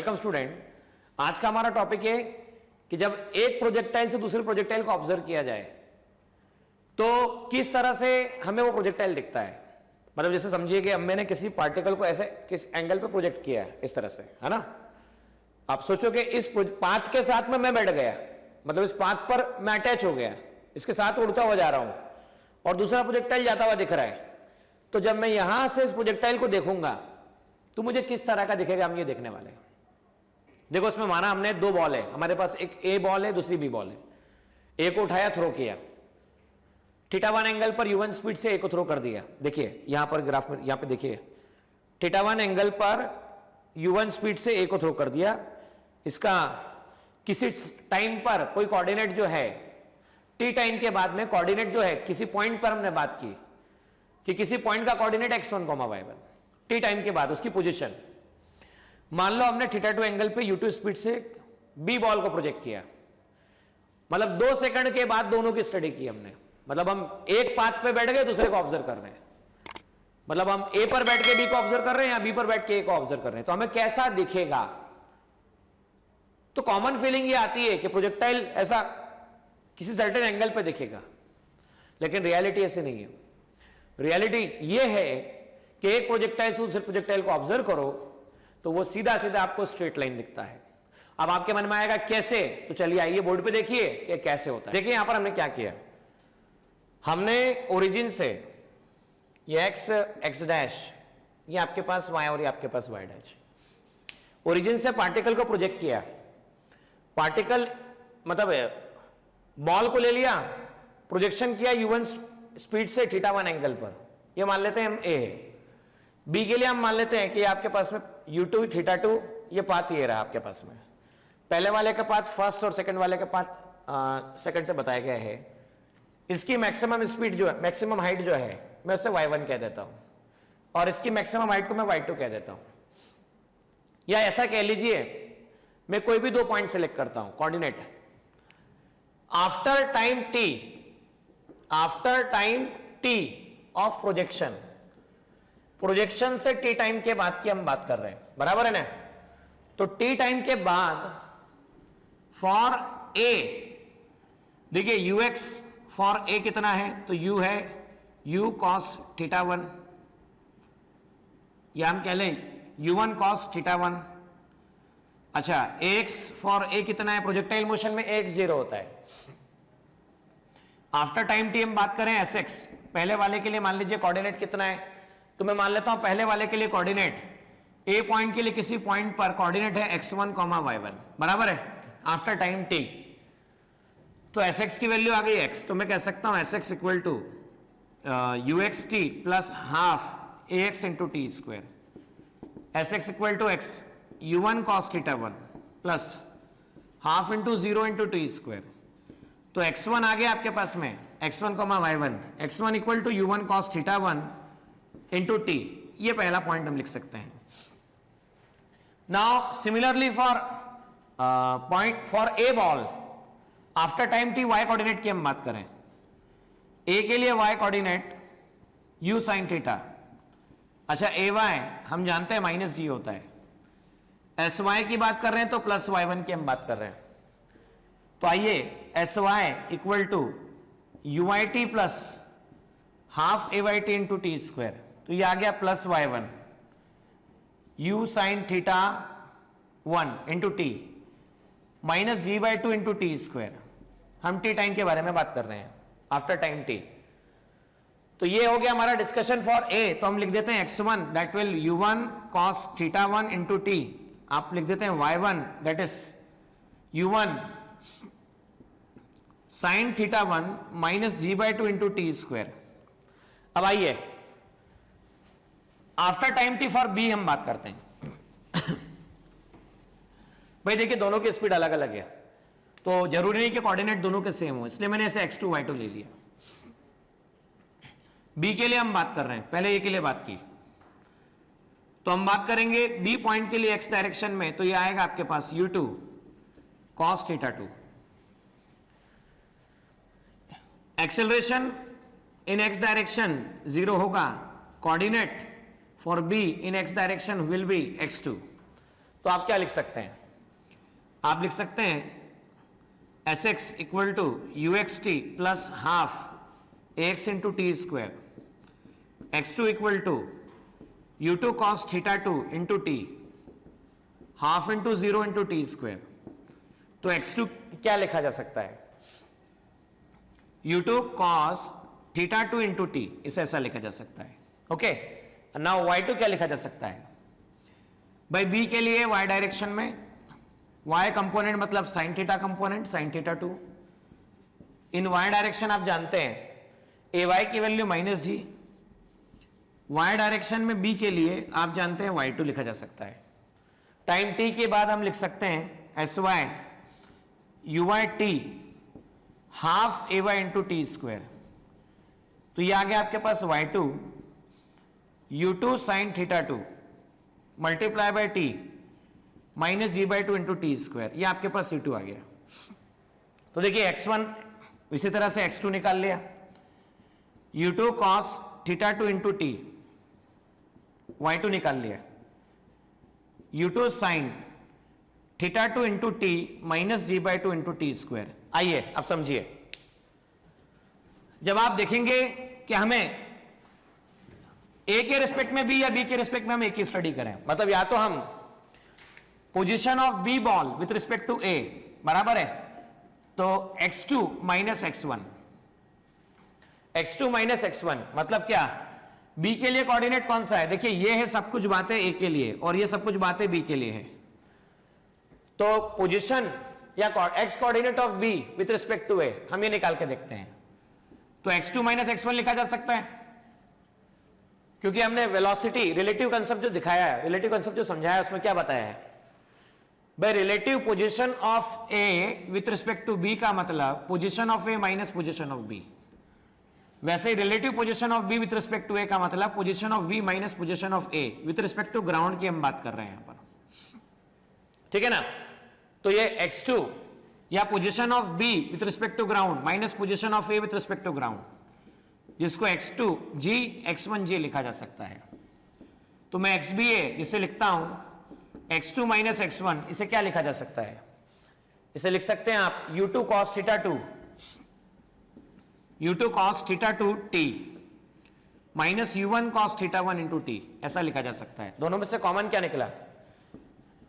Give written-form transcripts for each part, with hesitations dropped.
Welcome student. आज का हमारा टॉपिक है कि जब एक प्रोजेक्टाइल से दूसरे प्रोजेक्टाइल को ऑब्जर्व किया जाए तो किस तरह से हमें वो प्रोजेक्टाइल दिखता है। मतलब जैसे समझिए कि मैंने किसी पार्टिकल को ऐसे किस एंगल पे प्रोजेक्ट किया है, इस तरह से, है ना। आप सोचो कि इस पाथ के साथ में मैं बैठ गया, मतलब इस पाथ पर मैं अटैच हो गया, इसके साथ उड़ता हुआ जा रहा हूं और दूसरा प्रोजेक्टाइल जाता हुआ दिख रहा है। तो जब मैं यहां से इस प्रोजेक्टाइल को देखूंगा तो मुझे किस तरह का दिखेगा, हम ये देखने वाले हैं। देखो, इसमें माना हमने दो बॉल है हमारे पास, एक ए बॉल है, दूसरी बी बॉल है। ए को उठाया, थ्रो किया, θ1 एंगल पर u1 स्पीड से ए को थ्रो कर दिया। देखिए यहां पर ग्राफ में, यहां पे देखिए θ1 एंगल पर u1 स्पीड से ए को थ्रो कर दिया। इसका किसी टाइम पर कोई कोऑर्डिनेट जो है, t टाइम के बाद में कोऑर्डिनेट जो है किसी पॉइंट पर हमने बात की कि किसी पॉइंट का coordinate x1, y1, t time के बाद उसकी पोजीशन। मान लो हमने θ2 एंगल पे u2 स्पीड से बी बॉल को प्रोजेक्ट किया, मतलब 2 सेकंड के बाद दोनों की स्टडी की हमने। मतलब हम एक पाथ पे बैठ गए, दूसरे को ऑब्जर्व कर रहे हैं। मतलब हम ए पर बैठ के बी को ऑब्जर्व कर रहे हैं या बी पर बैठ के ए को ऑब्जर्व कर रहे हैं, तो हमें कैसा दिखेगा। तो कॉमन फीलिंग ये आती है कि प्रोजेक्टाइल ऐसा किसी सर्टेन एंगल पे दिखेगा, लेकिन रियलिटी ऐसे नहीं है। रियलिटी ये है कि एक प्रोजेक्टाइल से दूसरे प्रोजेक्टाइल को ऑब्जर्व करो तो वो सीधा सीधा आपको स्ट्रेट लाइन दिखता है। अब आपके मन में आएगा कैसे, तो चलिए आइए बोर्ड पे देखिए कि कैसे होता है। देखिए यहां पर हमने क्या किया, हमने ओरिजिन से ये एक्स एक्स डैश, ये आपके पास y और ये आपके पास y डैश, ओरिजिन से पार्टिकल को प्रोजेक्ट किया। पार्टिकल मतलब बॉल को ले लिया, प्रोजेक्शन किया u1 स्पीड से θ1 एंगल पर, ये मान लेते हैं हम a है। b के लिए हम मान लेते हैं कि आपके पास में u2 θ2, ये पाथ ये रहा आपके पास में। पहले वाले का पाथ फर्स्ट और सेकंड वाले का पाथ सेकंड से बताया गया है। इसकी मैक्सिमम स्पीड जो है, मैक्सिमम हाइट जो है, मैं उसे y1 कह देता हूं और इसकी मैक्सिमम हाइट को मैं y2 कह देता हूं। या ऐसा कह लीजिए, मैं कोई भी 2 पॉइंट सेलेक्ट करता हूं, coordinate. After time t of projection, projection से t टाइम के बाद की हम बात कर रहे हैं, बराबर है ना। तो t टाइम के बाद फॉर a, देखिए ux फॉर a कितना है, तो u है u cos θ1, या हम कह लें u1 cos θ1। अच्छा, ax फॉर a कितना है, प्रोजेक्टाइल मोशन में ax 0 होता है। आफ्टर टाइम t हम बात करें sx, पहले वाले के लिए मान लीजिए कोऑर्डिनेट कितना है, तो मैं मान लेता हूं पहले वाले के लिए कोऑर्डिनेट a पॉइंट के लिए किसी पॉइंट पर कोऑर्डिनेट है x1, y1, बराबर है, आफ्टर टाइम t। तो sx की वैल्यू आ गई x, तो मैं कह सकता हूं sx equal to uxt plus half ax into t square. sx equal टू x u1 cos θ1 plus half into 0 into t square. तो x1 आ गया आपके पास में, x1, y1, x1 equal to u1 cos θ1 into t, ये पहला point हम लिख सकते हैं। Now similarly for a ball after time t y coordinate की हम बात करें, a के लिए y कोऑर्डिनेट u sin θ। अच्छा, ay हम जानते हैं माइनस g होता है, sy की बात कर रहे हैं तो प्लस y1 की हम बात कर रहे हैं। तो आइए sy equal to uit plus half ayt into t square, तो ये आ गया plus y1 u sin θ1 into t minus g/2 into t square. हम t टाइम के बारे में बात कर रहे हैं, आफ्टर टाइम t। तो ये हो गया हमारा डिस्कशन फॉर a। तो हम लिख देते हैं x1 that will u1 cos θ1 into t, आप लिख देते हैं y1 that is u1 sin θ1 minus g/2 into t square. अब आइए after time t for b हम बात करते हैं। भाई देखिए, दोनों की स्पीड अलग अलग है, तो जरूरी नहीं कि कोऑर्डिनेट दोनों के सेम हो, इसलिए मैंने ऐसे x2 y2 ले लिया। b के लिए हम बात कर रहे हैं, पहले a के लिए बात की, तो हम बात करेंगे b पॉइंट के लिए x डायरेक्शन में, तो ये आएगा आपके पास u2 cos θ2। Acceleration in x direction 0 होगा, coordinate for b in x direction will be x2। तो तो आप क्या लिख सकते हैं? आप लिख सकते हैं Sx equal to UXT plus half AX into t square, x2 equal to U2 cos theta 2 into t half into 0 into t square. तो x2 क्या लिखा जा सकता है? U2 cos theta 2 into T, इसे ऐसा लिखा जा सकता है। ओके, नाउ y2 क्या लिखा जा सकता है? भाई b के लिए y डायरेक्शन में y कंपोनेंट मतलब sine theta component sign theta 2, इन y डायरेक्शन आप जानते हैं ay की वैल्यू माइनस जी, y डायरेक्शन में b के लिए आप जानते हैं y2 लिखा जा सकता है। टाइम t के बाद हम लिख सकते हैं sy uy t half ay into t square. तो ये आ गया आपके पास y2 u2 sine theta 2 multiply by t minus g by 2 into t square, ये आपके पास u2 आ गया। तो देखिए x1 इसी तरह से x2 निकाल लिया, u2 cos theta 2 into T y2 निकाल लिया, u2 sine theta 2 into t minus g by 2 into t square. आइए अब समझिए, जब आप देखेंगे कि हमें ए के रिस्पेक्ट में बी या बी के रिस्पेक्ट में हम ए की स्टडी करें, मतलब या तो हम position of B ball with respect to A बराबर है तो x2 minus x1, x2 minus x1 मतलब क्या? b के लिए कोऑर्डिनेट कौन सा है? देखिए ये है सब कुछ बातें a के लिए और ये सब कुछ बातें b के लिए है। तो पोजीशन या x coordinate of b with respect to a हम ये निकाल के देखते हैं। तो x2 माइनस x1 लिखा जा सकता है क्योंकि हमने वेलोसिटी रिलेटिव कंसेप्ट जो दिखाया है, रिलेटिव कंसेप्ट जो समझाया है उसमें क्या बताया है? By relative position of A with respect to B का मतलब position of A minus position of B. वैसे ही relative position of B with respect to A का मतलब position of B minus position of A with respect to ground की हम बात कर रहे हैं यहां पर, ठीक है ना? तो ये x2 या position of B with respect to ground minus position of A with respect to ground, जिसको x2 g x1 g लिखा जा सकता है। तो मैं xba जिसे लिखता हूं x2 माइनस x1, इसे क्या लिखा जा सकता है? इसे लिख सकते हैं आप u2 cos theta 2 u2 cos theta 2 t minus u1 cos theta 1 into T, ऐसा लिखा जा सकता है। दोनों में से कॉमन क्या निकला?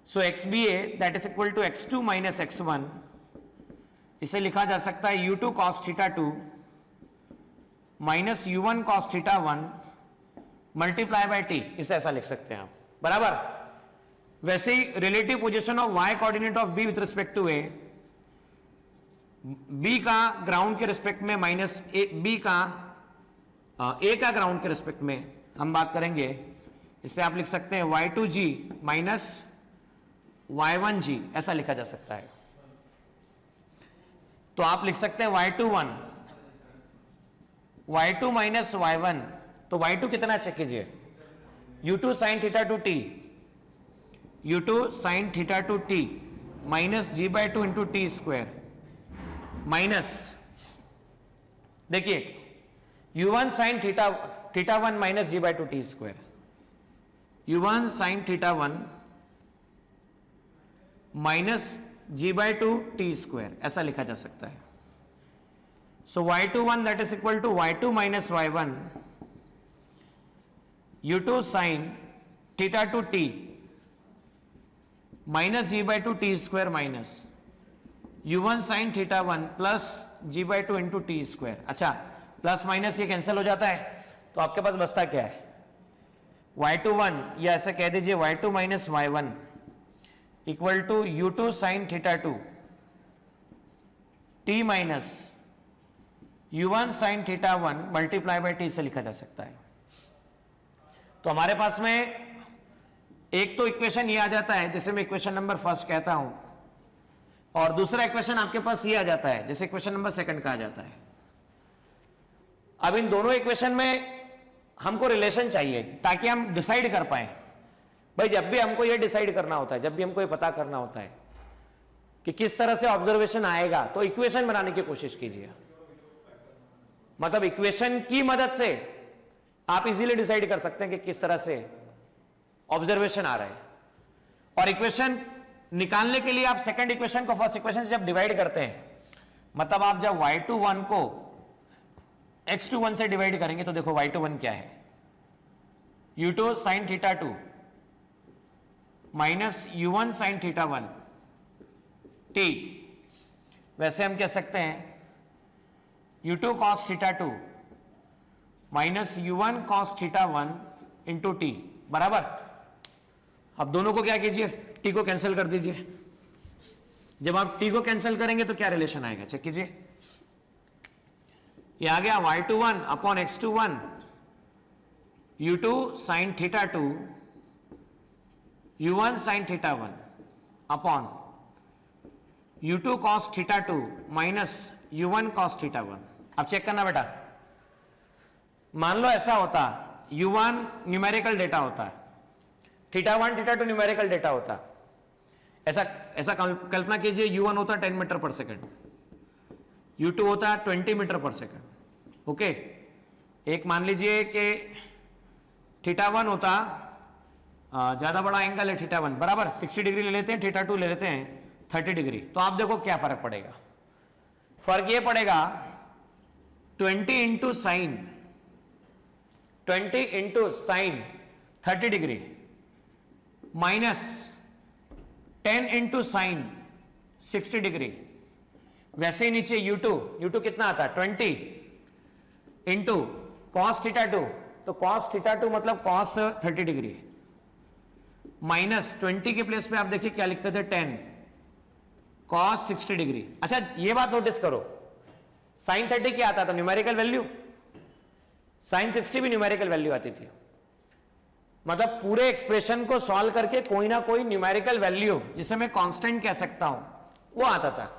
So xba that is equal to x2 minus x1, इसे लिखा जा सकता है u2 cos theta 2 minus u1 cos theta 1 multiply by t, इसे ऐसा लिख सकते हैं आप, बराबर। वैसे ही relative position of y coordinate of b with respect to a, b का ग्राउंड के रिस्पेक्ट में माइनस b का a का ग्राउंड के रिस्पेक्ट में हम बात करेंगे, इसे आप लिख सकते हैं y2g माइनस y1g, ऐसा लिखा जा सकता है। तो आप लिख सकते हैं y2 माइनस y1, तो y2 कितना चेक कीजिए? u2 sine theta 2 t, u2 sine theta 2 t minus g by 2 into t square minus, देखिए u1 sine theta 1 minus g by 2 t square, u1 sine theta 1 minus g by 2 t square, ऐसा लिखा जा सकता है। So y21 that is equal to y2 minus y1 u2 sine theta 2 t minus g by 2 t square minus u1 sine theta 1 plus g by 2 into t square. अच्छा, plus minus ये cancel हो जाता है, तो आपके पास बचता क्या है? y21 या ऐसे कह दीजिए y2 minus y1 equal to u2 sine theta 2 t minus u1 sine theta 1 multiply by t से लिखा जा सकता है। तो हमारे पास में एक तो इक्वेशन ये आ जाता है जिसे मैं इक्वेशन नंबर फर्स्ट कहता हूं, और दूसरा इक्वेशन आपके पास ये आ जाता है जिसे इक्वेशन नंबर सेकंड कहा जाता है। अब इन दोनों इक्वेशन में हमको रिलेशन चाहिए ताकि हम डिसाइड कर पाए। भाई जब भी हमको ये डिसाइड करना होता है, जब भी हमको ये पता करना होता है कि किस तरह से ऑब्जर्वेशन आएगा, तो इक्वेशन बनाने की कोशिश कीजिए। मतलब इक्वेशन की मदद से आप इजीली डिसाइड कर सकते हैं कि किस तरह से ऑब्जर्वेशन आ रहा है। और इक्वेशन निकालने के लिए आप सेकंड इक्वेशन को फर्स्ट इक्वेशन से जब डिवाइड करते हैं, मतलब आप जब y21 को x21 से डिवाइड करेंगे तो देखो y21 क्या है, u2 sin theta 2 minus u1 sin theta 1 t। वैसे हम कह सकते हैं u2 cos theta 2 minus u1 cos theta 1 into T बराबर। अब दोनों को क्या कीजिए, टी को कैंसिल कर दीजिए। जब आप टी को कैंसिल करेंगे तो क्या रिलेशन आएगा, चेक कीजिए। ये आ गया y21 upon x21 u2 sin theta 2 u1 sin theta 1 upon u2 cos theta 2 minus u1 cos theta 1। अब चेक करना बेटा, मान लो ऐसा होता u1 न्यूमेरिकल डेटा होता है, थीटा 1 थीटा 2 न्यूमेरिकल डेटा होता है। ऐसा कल्पना कीजिए u1 होता 10 मीटर पर सेकंड, u2 होता 20 मीटर पर सेकंड। ओके, एक मान लीजिए कि थीटा 1 होता ज्यादा बड़ा एंगल है थीटा 1 बराबर 60 डिग्री ले लेते हैं, थीटा 2 ले लेते हैं 30 डिग्री। तो आप देखो क्या फर्क पड़ेगा, फर्क ये पड़ेगा 20 into sine 30 degree minus 10 into sine 60 degree. वैसे ही नीचे u2 कितना आता है 20 इंटू कॉस थीटा 2, तो कॉस थीटा 2 मतलब कॉस 30 डिग्री माइनस 20 के प्लेस पे आप देखिए क्या लिखते थे 10 कॉस 60 डिग्री। अच्छा ये बात नोटिस करो, साइन 30 क्या आता था, न्यूमेरिकल वैल्यू, साइन 60 भी न्यूमेरिकल वैल्यू आती थी। मतलब पूरे एक्सप्रेशन को सॉल्व करके कोई ना कोई न्यूमेरिकल वैल्यू जिसे मैं कांस्टेंट कह सकता हूं वो आता था।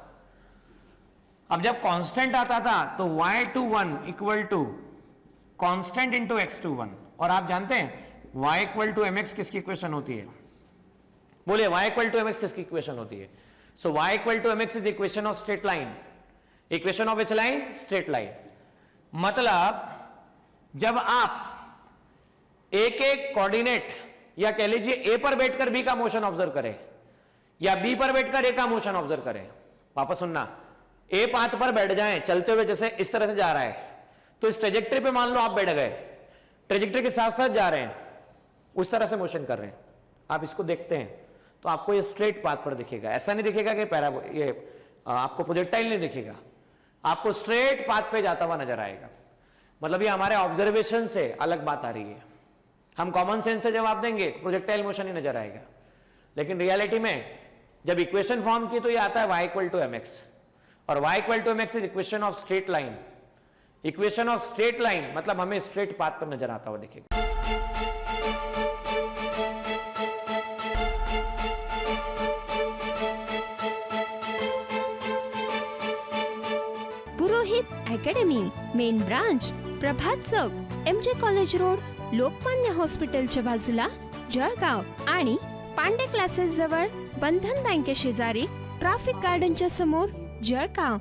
अब जब कांस्टेंट आता था तो y21 equal to constant into x21, और आप जानते हैं y इक्वल टू mx किसकी इक्वेशन होती है, बोलिए y इक्वल टू mx किसकी इक्वेशन होती है। So y equal to mx is equation of straight line, equation of which line, straight line. मतलब जब आप ए के कोऑर्डिनेट या कह लीजिए ए पर बैठकर बी का मोशन ऑब्जर्व करें या बी पर बैठकर ए का मोशन ऑब्जर्व करें, वापस सुनना, ए पाथ पर बैठ जाएं चलते हुए, जैसे इस तरह से जा रहा है तो इस ट्रेजेक्टरी पे मान लो आप बैठ गए, ट्रेजेक्टरी के साथ साथ जा रहे हैं, उस तरह से मोशन कर रहे हैं, आप इसको देखते हैं तो आपको ये स्ट्रेट पाथ पर दिखेगा। ऐसा नहीं दिखेगा कि ये आपको प्रोजेक्टाइल नहीं दिखेगा, आपको स्ट्रेट पाथ पे जाता हुआ नजर आएगा। मतलब ये हमारे ऑब्जर्वेशन से अलग बात आ रही है। हम कॉमन सेंस से जवाब देंगे प्रोजेक्टाइल मोशन ही नजर आएगा, लेकिन रियलिटी में जब इक्वेशन फॉर्म की तो ये आता है y इक्वल टू mx, और y equal to mx is equation of straight line. Equation of straight line मतलब हमें स्ट्रेट पाथ पर नजर आता हुआ दिखेगा। Purohit academy, main branch Prabhat Chowk, MJ college road, Lokmanya हॉस्पिटलच्या बाजूला, जळगाव, आणि पांडे क्लासेस जवळ, बंधन बँके शेजारी, ट्रॅफिक गार्डनच्या समोर, जळगाव।